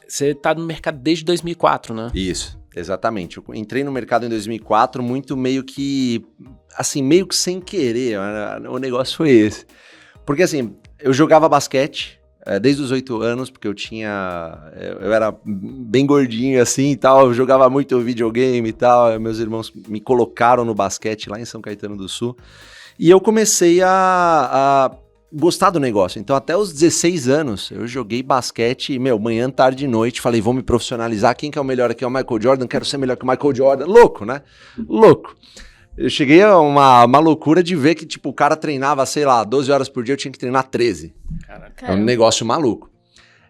Você tá no mercado desde 2004, né? Isso, exatamente. Eu entrei no mercado em 2004 muito meio que sem querer, o negócio foi esse. Porque assim, eu jogava basquete desde os 8 anos, porque eu era bem gordinho assim e tal, eu jogava muito videogame e tal, meus irmãos me colocaram no basquete lá em São Caetano do Sul, e eu comecei a gostar do negócio. Então até os 16 anos eu joguei basquete, manhã, tarde e noite, falei, vou me profissionalizar, quem que é o melhor aqui é o Michael Jordan, quero ser melhor que o Michael Jordan, louco, né? Louco. Eu cheguei a uma loucura de ver que, tipo, o cara treinava, 12 horas por dia, eu tinha que treinar 13. Caraca. É um negócio maluco.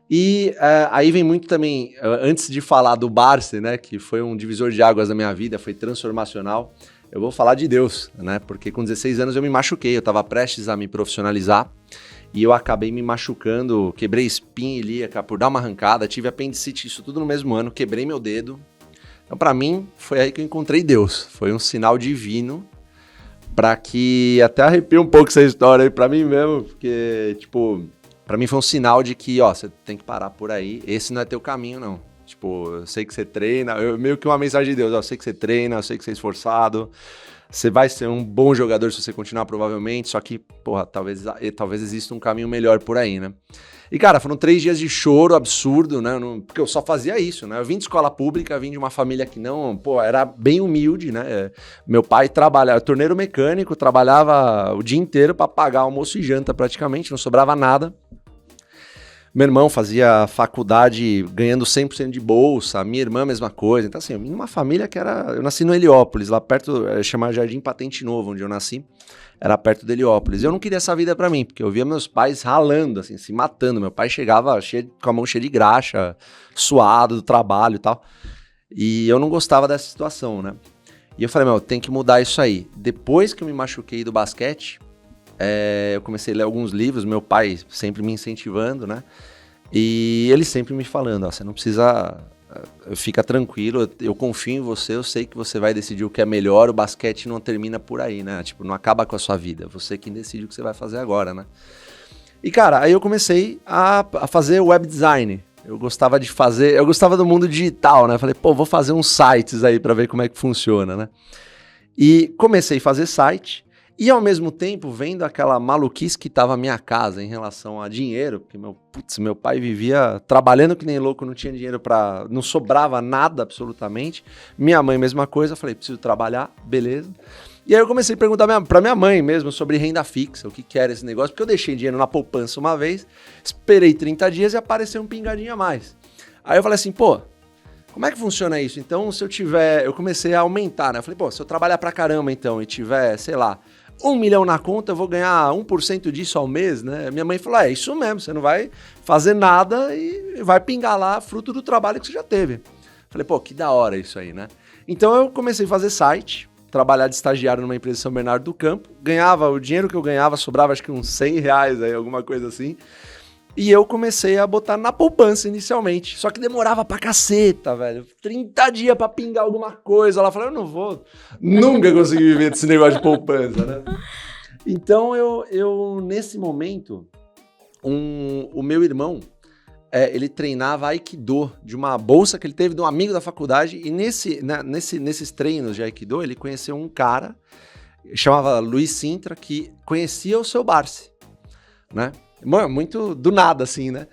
E aí vem muito também, antes de falar do Barça, né, que foi um divisor de águas da minha vida, foi transformacional, eu vou falar de Deus, né, porque com 16 anos eu me machuquei, eu estava prestes a me profissionalizar, e eu acabei me machucando, quebrei espinha ilíaca por dar uma arrancada, tive apendicite, isso tudo no mesmo ano, quebrei meu dedo. Então, pra mim, foi aí que eu encontrei Deus. Foi um sinal divino pra que... Até arrepio um pouco essa história aí pra mim mesmo, porque, tipo, pra mim foi um sinal de que, você tem que parar por aí. Esse não é teu caminho, não. Tipo, eu sei que você treina, meio que uma mensagem de Deus. Eu sei que você treina, eu sei que você é esforçado. Você vai ser um bom jogador se você continuar, provavelmente. Só que, talvez exista um caminho melhor por aí, né? E, cara, foram 3 dias de choro absurdo, né? Porque eu só fazia isso, né? Eu vim de escola pública, vim de uma família que era bem humilde, né? Meu pai trabalhava, torneiro mecânico, trabalhava o dia inteiro para pagar almoço e janta praticamente, não sobrava nada. Meu irmão fazia faculdade ganhando 100% de bolsa, minha irmã mesma coisa. Então, assim, eu vim de uma família que era... Eu nasci no Heliópolis, lá perto, chamava Jardim Patente Novo, onde eu nasci. Era perto de Heliópolis. Eu não queria essa vida pra mim, porque eu via meus pais ralando, assim, se matando. Meu pai chegava com a mão cheia de graxa, suado do trabalho e tal. E eu não gostava dessa situação, né? E eu falei, tem que mudar isso aí. Depois que eu me machuquei do basquete, eu comecei a ler alguns livros, meu pai sempre me incentivando, né? E ele sempre me falando, você não precisa... Fica tranquilo, eu confio em você, eu sei que você vai decidir o que é melhor, o basquete não termina por aí, né? Tipo, não acaba com a sua vida, você quem decide o que você vai fazer agora, né? E, cara, aí eu comecei a fazer web design. Eu gostava do mundo digital, né? Falei, vou fazer uns sites aí pra ver como é que funciona, né? E comecei a fazer site. E, ao mesmo tempo, vendo aquela maluquice que tava a minha casa em relação a dinheiro, porque meu pai vivia trabalhando que nem louco, não tinha dinheiro não sobrava nada absolutamente. Minha mãe, mesma coisa, falei, preciso trabalhar, beleza. E aí eu comecei a perguntar pra minha mãe mesmo sobre renda fixa, o que era esse negócio, porque eu deixei dinheiro na poupança uma vez, esperei 30 dias e apareceu um pingadinho a mais. Aí eu falei assim, como é que funciona isso? Então, eu comecei a aumentar, né? Eu falei, se eu trabalhar pra caramba então e tiver, 1 milhão na conta, eu vou ganhar 1% disso ao mês, né? Minha mãe falou, é isso mesmo, você não vai fazer nada e vai pingar lá fruto do trabalho que você já teve. Falei, que da hora isso aí, né? Então eu comecei a fazer site, trabalhar de estagiário numa empresa de São Bernardo do Campo, ganhava o dinheiro que eu ganhava, sobrava acho que uns R$100 aí, alguma coisa assim. E eu comecei a botar na poupança inicialmente. Só que demorava pra caceta, velho. 30 dias pra pingar alguma coisa. Ela falou, eu não vou nunca conseguir viver desse negócio de poupança, né? Então, eu nesse momento, o meu irmão, ele treinava Aikido de uma bolsa que ele teve de um amigo da faculdade. E nesses treinos de Aikido, ele conheceu um cara, chamava Luiz Sintra, que conhecia o seu Barsi, né? Mano, muito do nada, assim, né?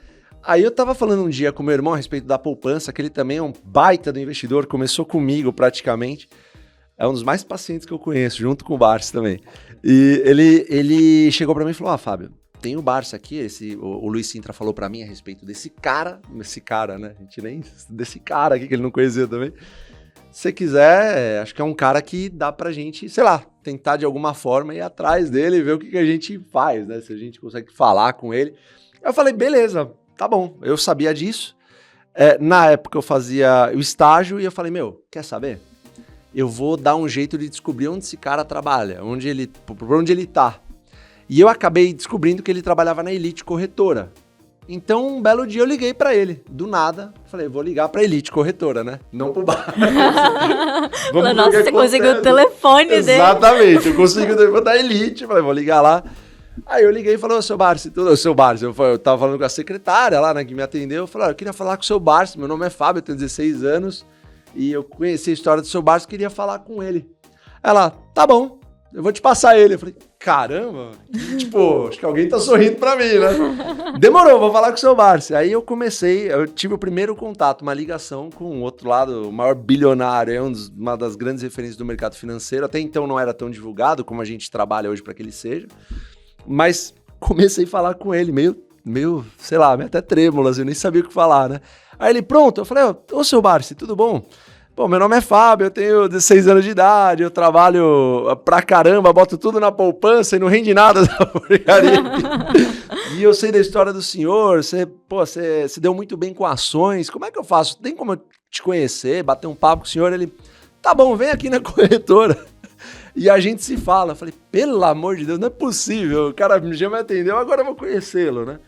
Aí eu tava falando um dia com meu irmão a respeito da poupança, que ele também é um baita do investidor, começou comigo praticamente. É um dos mais pacientes que eu conheço, junto com o Barça também. E ele chegou pra mim e falou, Fábio, tem o Barça aqui, o Luiz Sintra falou pra mim a respeito desse cara, né? A gente nem... Desse cara aqui que ele não conhecia também. Se você quiser, acho que é um cara que dá pra gente, tentar de alguma forma ir atrás dele e ver o que a gente faz, né? Se a gente consegue falar com ele. Eu falei, beleza, tá bom. Eu sabia disso. Na época eu fazia o estágio e eu falei, quer saber? Eu vou dar um jeito de descobrir onde esse cara trabalha, por onde ele tá. E eu acabei descobrindo que ele trabalhava na Elite Corretora. Então, um belo dia eu liguei pra ele, do nada. Falei, vou ligar pra Elite Corretora, né? Não pro bar. Nossa, você conseguiu o telefone dele. Exatamente, eu consegui o telefone da Elite. Falei, vou ligar lá. Aí eu liguei e falei, ô, seu Barsi, eu tava falando com a secretária lá, né, que me atendeu, eu falei, eu queria falar com o seu Barsi, meu nome é Fábio, eu tenho 16 anos, e eu conheci a história do seu Barsi, queria falar com ele. Ela, tá bom, eu vou te passar ele. Eu falei, caramba, tipo, acho que alguém tá sorrindo pra mim, né? Demorou, vou falar com o seu Barsi. Aí eu tive o primeiro contato, uma ligação com o outro lado, o maior bilionário, uma das grandes referências do mercado financeiro, até então não era tão divulgado como a gente trabalha hoje para que ele seja. Mas comecei a falar com ele, meio, sei lá, meio até trêmulo, assim, eu nem sabia o que falar, né? Aí ele, pronto, eu falei, ô seu Barsi, tudo bom? Pô, meu nome é Fábio, eu tenho 16 anos de idade, eu trabalho pra caramba, boto tudo na poupança e não rende nada da porcaria. E eu sei da história do senhor, você se deu muito bem com ações, como é que eu faço? Tem como eu te conhecer, bater um papo com o senhor? Ele, tá bom, vem aqui na corretora. E a gente se fala. Eu falei, pelo amor de Deus, não é possível. O cara já me atendeu, agora eu vou conhecê-lo, né?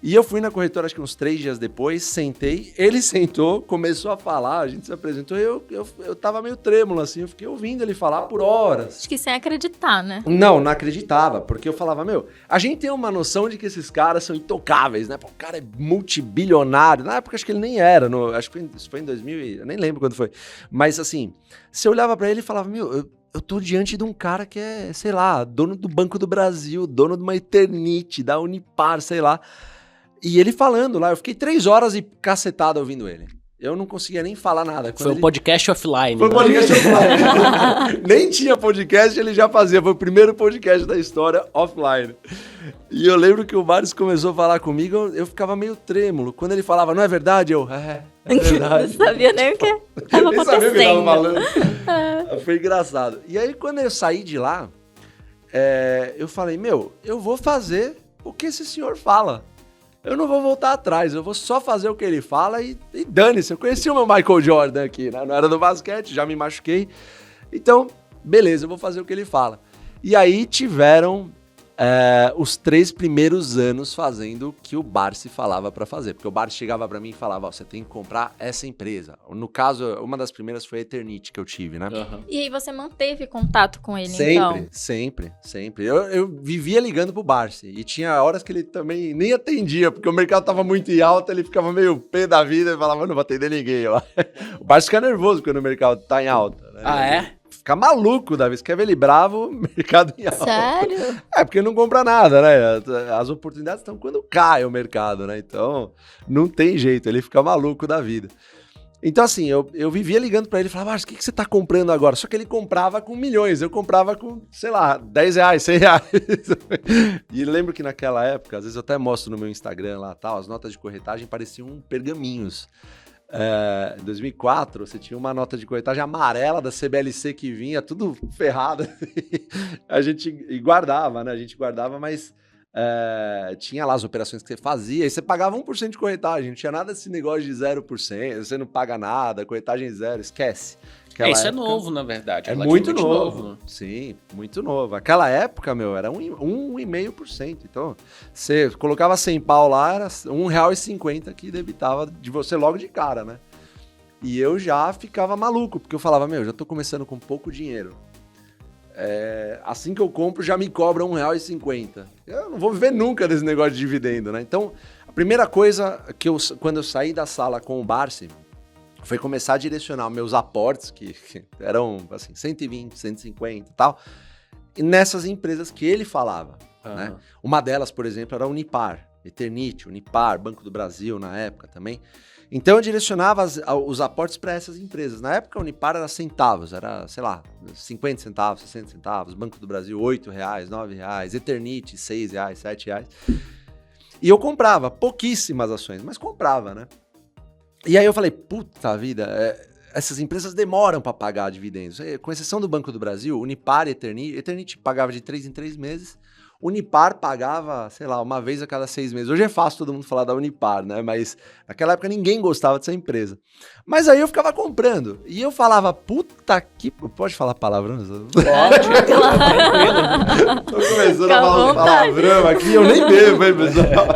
E eu fui na corretora, acho que uns 3 dias depois, sentei, ele sentou, começou a falar, a gente se apresentou, e eu tava meio trêmulo, assim, eu fiquei ouvindo ele falar por horas. Acho que sem acreditar, né? Não acreditava, porque eu falava, a gente tem uma noção de que esses caras são intocáveis, né? Pô, o cara é multibilionário, na época acho que ele nem era, acho que isso foi em 2000, eu nem lembro quando foi, mas assim, você olhava pra ele e falava, eu tô diante de um cara que é, sei lá, dono do Banco do Brasil, dono de uma Eternit, da Unipar, sei lá. E ele falando lá, eu fiquei 3 horas e cacetado ouvindo ele. Eu não conseguia nem falar nada. Foi um podcast offline. Foi um podcast offline. Nem tinha podcast, ele já fazia. Foi o primeiro podcast da história offline. E eu lembro que o Barsi começou a falar comigo, eu ficava meio trêmulo. Quando ele falava, não é verdade? É verdade. Não sabia nem o que estava acontecendo. Nem sabia o que estava falando. Foi engraçado. E aí, quando eu saí de lá, eu falei, eu vou fazer o que esse senhor fala. Eu não vou voltar atrás, eu vou só fazer o que ele fala e dane-se. Eu conheci o meu Michael Jordan aqui, né? Não era do basquete, já me machuquei. Então, beleza, eu vou fazer o que ele fala. E aí tiveram os 3 primeiros anos fazendo o que o Barsi falava pra fazer. Porque o Barsi chegava pra mim e falava, você tem que comprar essa empresa. No caso, uma das primeiras foi a Eternit que eu tive, né? Uhum. E aí você manteve contato com ele, então? Sempre. Eu vivia ligando pro Barsi. E tinha horas que ele também nem atendia, porque o mercado tava muito em alta, ele ficava meio pé da vida e falava, não vou atender ninguém. O Barsi fica nervoso quando o mercado tá em alta, né? Ah, é? Fica maluco, Davi. Você quer ver ele bravo, mercado em alta. Sério? Porque não compra nada, né? As oportunidades estão quando cai o mercado, né? Então, não tem jeito, ele fica maluco da vida. Então, assim, eu vivia ligando pra ele e falava, o que você tá comprando agora? Só que ele comprava com milhões, eu comprava com, sei lá, 10 reais, 100 reais. E lembro que naquela época, às vezes eu até mostro no meu Instagram lá, tal, as notas de corretagem pareciam pergaminhos. Em 2004, você tinha uma nota de corretagem amarela da CBLC que vinha, tudo ferrado. A gente guardava, né? A gente guardava, mas tinha lá as operações que você fazia e você pagava 1% de corretagem. Não tinha nada desse negócio de 0%, você não paga nada, corretagem zero, esquece. Isso é novo, na verdade. É muito novo. Sim, muito novo. Aquela época, era 1,5%. Então, você colocava 100 pau lá, era R$1,50 que debitava de você logo de cara, né? E eu já ficava maluco, porque eu falava, já tô começando com pouco dinheiro. Assim que eu compro, já me cobra R$1,50. Eu não vou viver nunca desse negócio de dividendo, né? Então, a primeira coisa quando eu saí da sala com o Barsi, foi começar a direcionar meus aportes, que eram, assim, 120, 150 e tal, e nessas empresas que ele falava, né? Uma delas, por exemplo, era a Unipar, Eternit, Unipar, Banco do Brasil na época também. Então eu direcionava os aportes para essas empresas. Na época a Unipar era centavos, era, sei lá, 50 centavos, 60 centavos, Banco do Brasil R$8, R$9, Eternit R$6, R$7. E eu comprava pouquíssimas ações, mas comprava, né? E aí eu falei, puta vida, essas empresas demoram para pagar dividendos. Com exceção do Banco do Brasil, Unipar e Eternit pagava de 3 em 3 meses. Unipar pagava, sei lá, uma vez a cada 6 meses. Hoje é fácil todo mundo falar da Unipar, né? Mas naquela época ninguém gostava dessa empresa. Mas aí eu ficava comprando. E eu falava, puta que... Pode falar palavrão? Pode, claro. Tô começando a falar palavrão aqui, eu nem bebo, hein, pessoal?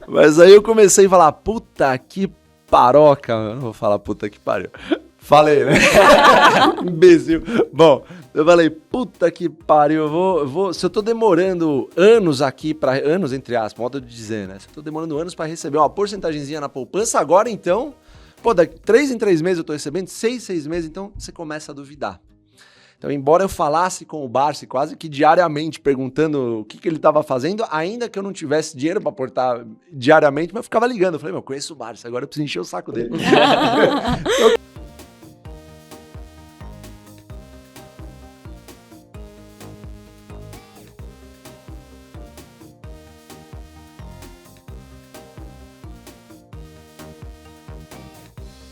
Mas aí eu comecei a falar, puta que paroca, eu não vou falar puta que pariu. Falei, né? Imbecil. Bom, eu falei, puta que pariu, eu vou... Se eu tô demorando anos aqui anos, entre aspas, modo de dizer, né? Se eu tô demorando anos pra receber uma porcentagemzinha na poupança, agora então... Pô, daqui 3 em 3 meses eu tô recebendo, 6 meses, então você começa a duvidar. Então, embora eu falasse com o Barsi quase que diariamente, perguntando o que ele estava fazendo, ainda que eu não tivesse dinheiro para aportar diariamente, mas eu ficava ligando. Eu falei, meu, eu conheço o Barsi, agora eu preciso encher o saco dele.